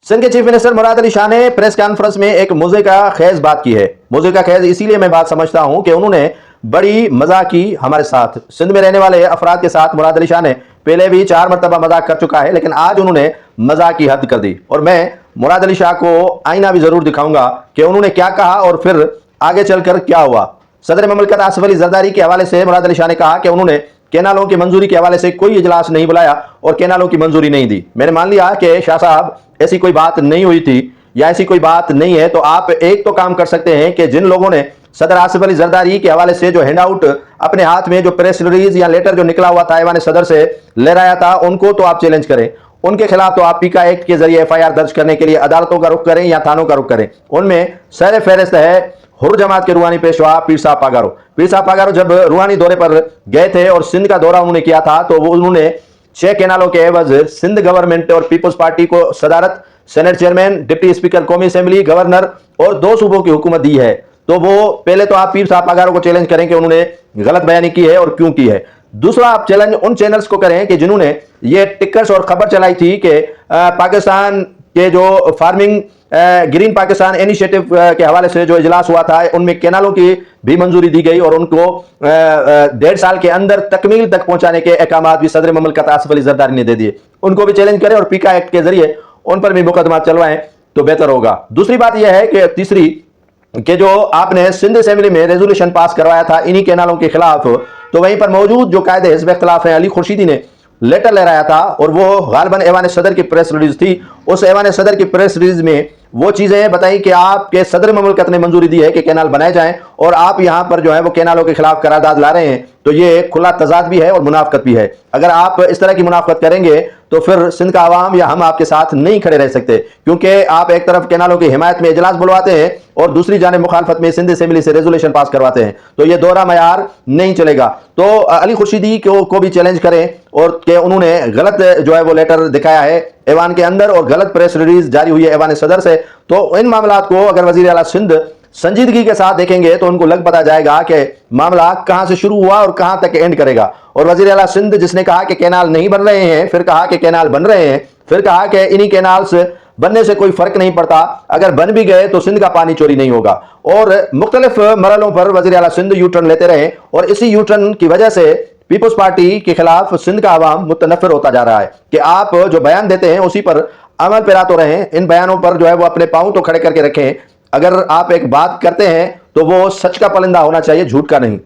सिंध के chief minister Murad Ali Shah ने press conference में एक मजे का खेज बात की है। मजे का खेज इसीलिए मैं बात समझता हूं कि उन्होंने बड़ी मजाक की हमारे साथ, सिंध में रहने वाले अफराद के साथ। मुराद अली शाह ने पहले भी 4 मरतबा मजाक कर चुका है, लेकिन आज उन्होंने मजाक की हद कर दी। और मैं मुराद अली शाह को आईना भी जरूर दिखाऊंगा कि उन्होंने क्या कहा और फिर आगे चलकर क्या हुआ। सदर ममलकत आसिफ अली जरदारी के हवाले से मुराद अली शाह ने कहा कि उन्होंने कैनालों की मंजूरी के हवाले से कोई इजलास नहीं बुलाया और कैनालों की मंजूरी नहीं दी। मैंने मान लिया कि शाह साहब ऐसी कोई बात नहीं हुई थी या ऐसी कोई बात नहीं है, तो आप एक तो काम कर सकते हैं कि जिन लोगों ने सदर आसिफ अली जरदारी के हवाले से जो हैंड आउट अपने हाथ में जो प्रेस रिलीज या लेटर जो निकला हुआ था ऐवान सदर से लहराया था, उनको तो आप चैलेंज करें। उनके खिलाफ तो आप पीका एक्ट के जरिए FIR दर्ज करने के लिए अदालतों का रुख करें या थानों का रुख करें। उनमें सर फहरिस्त है हुर जमात के रूहानी पेशवा पीर साहब पागारो। पीर साहब पागारो जब रूहानी दौरे पर गए थे और सिंध का दौरा उन्होंने किया था, तो वो उन्होंने 6 कैनालों के एवज सिंध गवर्नमेंट और पीपल्स पार्टी को सदारत, सेनेट चेयरमैन, डिप्टी स्पीकर कौमी असेंबली, गवर्नर और 2 सूबों की हुकूमत दी है। तो वो पहले तो आप पीर साहब पागारो को चैलेंज करें कि उन्होंने गलत बयानी की है और क्यों की है। दूसरा, आप चैलेंज उन चैनल्स को करें कि जिन्होंने ये टिकर्स और खबर चलाई थी कि पाकिस्तान के जो फार्मिंग ग्रीन पाकिस्तान इनिशिएटिव के हवाले से जो इजलास हुआ था, उनमें कैनालों की भी मंजूरी दी गई और उनको 1.5 साल के अंदर तकमील तक पहुंचाने के अहकामात भी सदर ममलकत आसिफ अली जरदारी ने दे दिए। उनको भी चैलेंज करें और पीका एक्ट के जरिए उन पर भी मुकदमा चलवाएं तो बेहतर होगा। दूसरी बात यह है कि तीसरी कि जो आपने सिंध असेंबली में रेजोल्यूशन पास करवाया था इन्हीं कैनालों के खिलाफ, तो वहीं पर मौजूद जो कायदे हिज़्ब इख्तिलाफ है अली खुर्शीदी ने लेटर लहराया था और वो गालिबन ऐवान सदर की प्रेस रिलीज थी। उस ऐवान सदर की प्रेस रिलीज में वो चीजें बताई कि आपके सदर ममलकत ने मंजूरी दी है कि कैनाल बनाए जाएं और आप यहां पर जो है वो कैनालों के खिलाफ करारदाद ला रहे हैं। तो ये खुला तजाद भी है और मुनाफकत भी है। अगर आप इस तरह की मुनाफकत करेंगे तो फिर सिंध का आवाम या हम आपके साथ नहीं खड़े रह सकते, क्योंकि आप एक तरफ कैनालों की हिमायत में इजलास बुलवाते हैं और दूसरी जानिब मुखालफत में सिंध असेंबली से रेजोल्यूशन पास करवाते हैं। तो ये दोहरा मयार नहीं चलेगा। तो अली खुर्शीदी को भी चैलेंज करें और कि उन्होंने गलत जो है वो लेटर दिखाया है ऐवान के अंदर और गलत प्रेस रिलीज जारी हुई है ऐवान सदर से। तो इन मामलात को अगर वजीर आला सिंध संजीदगी के साथ देखेंगे तो उनको लग पता जाएगा कि मामला कहां से शुरू हुआ और कहां तक एंड करेगा। और वजीर आला सिंध जिसने कहा कि कैनाल नहीं बन रहे हैं, फिर कहा कि कैनाल बन रहे हैं, फिर कहा कि इन्हीं कैनाल्स बनने से कोई फर्क नहीं पड़ता, अगर बन भी गए तो सिंध का पानी चोरी नहीं होगा। और मुख्तलिफ मरलों पर वजीर आला सिंध यू टर्न लेते रहे और इसी यू टर्न की वजह से पीपल्स पार्टी के खिलाफ सिंध का आवाम मुतनफिर होता जा रहा है कि आप जो बयान देते हैं उसी पर अमल पेरा तो रहें, इन बयानों पर जो है वो अपने पांव तो खड़े करके रखें। अगर आप एक बात करते हैं तो वो सच का पलिंदा होना चाहिए, झूठ का नहीं।